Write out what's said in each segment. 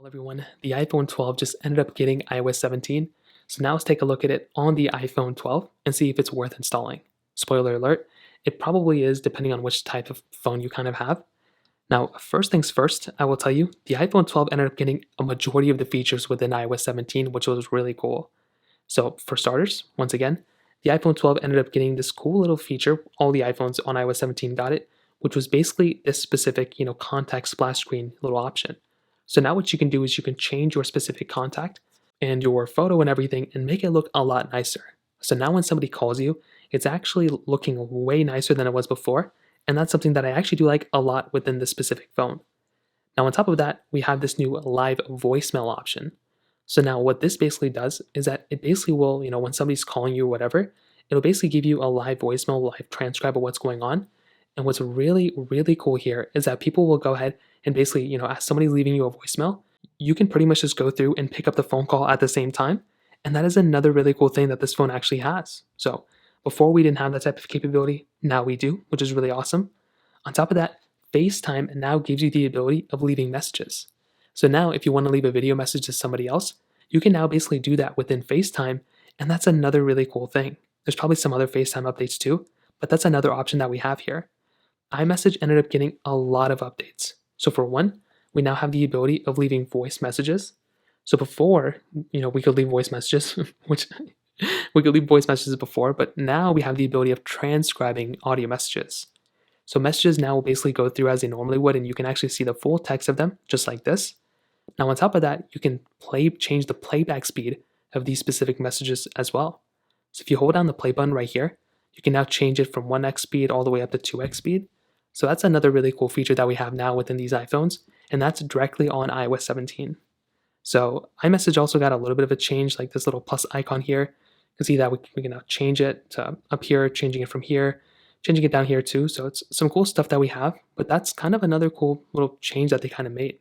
Everyone, the iPhone 12 just ended up getting iOS 17, so now let's take a look at it on the iPhone 12 and see if it's worth installing. Spoiler alert, it probably is depending on which type of phone you kind of have. Now, first things first, I will tell you, the iPhone 12 ended up getting a majority of the features within iOS 17, which was really cool. So for starters, once again, the iPhone 12 ended up getting this cool little feature, all the iPhones on iOS 17 got it, which was basically this specific, contact splash screen little option. So now what you can do is you can change your specific contact and your photo and everything and make it look a lot nicer. So now when somebody calls you, it's actually looking way nicer than it was before. And that's something that I actually do like a lot within this specific phone. Now on top of that, we have this new live voicemail option. So now what this basically does is that it basically will, when somebody's calling you or whatever, it'll basically give you a live voicemail, live transcribe of what's going on. And what's really, really cool here is that people will go ahead and basically, as somebody's leaving you a voicemail, you can pretty much just go through and pick up the phone call at the same time. And that is another really cool thing that this phone actually has. So before we didn't have that type of capability, now we do, which is really awesome. On top of that, FaceTime now gives you the ability of leaving messages. So now if you want to leave a video message to somebody else, you can now basically do that within FaceTime. And that's another really cool thing. There's probably some other FaceTime updates too, but that's another option that we have here. iMessage ended up getting a lot of updates. So for one, we now have the ability of leaving voice messages. So before, we could leave voice messages, which we could leave voice messages before, but now we have the ability of transcribing audio messages. So messages now will basically go through as they normally would, and you can actually see the full text of them, just like this. Now on top of that, you can change the playback speed of these specific messages as well. So if you hold down the play button right here, you can now change it from 1x speed all the way up to 2x speed. So that's another really cool feature that we have now within these iPhones, and that's directly on iOS 17. So iMessage also got a little bit of a change, like this little plus icon here. You can see that we can now change it to up here, changing it from here, changing it down here too. So it's some cool stuff that we have, but that's kind of another cool little change that they kind of made.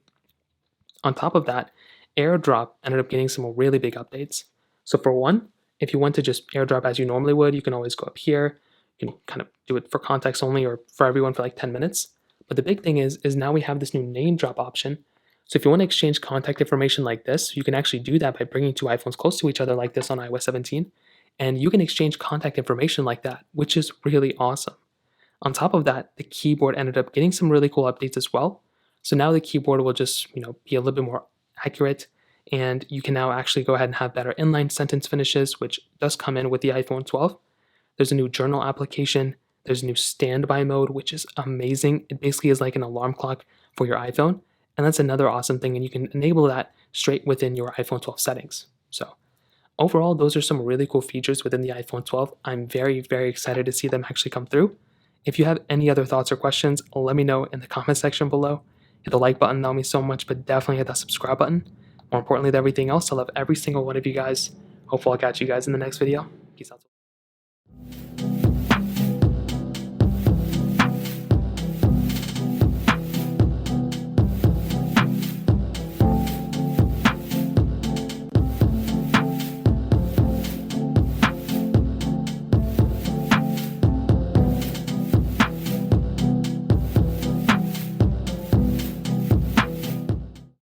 On top of that, AirDrop ended up getting some really big updates. So for one, if you want to just AirDrop as you normally would, you can always go up here. You can kind of do it for contacts only or for everyone for like 10 minutes. But the big thing is now we have this new name drop option. So if you want to exchange contact information like this, you can actually do that by bringing two iPhones close to each other like this on iOS 17. And you can exchange contact information like that, which is really awesome. On top of that, the keyboard ended up getting some really cool updates as well. So now the keyboard will just, be a little bit more accurate, and you can now actually go ahead and have better inline sentence finishes, which does come in with the iPhone 12. There's a new journal application. There's a new standby mode, which is amazing. It basically is like an alarm clock for your iPhone. And that's another awesome thing. And you can enable that straight within your iPhone 12 settings. So overall, those are some really cool features within the iPhone 12. I'm very, very excited to see them actually come through. If you have any other thoughts or questions, let me know in the comment section below. Hit the like button, that would mean so much, but definitely hit that subscribe button. More importantly than everything else, I love every single one of you guys. Hopefully I'll catch you guys in the next video. Peace out.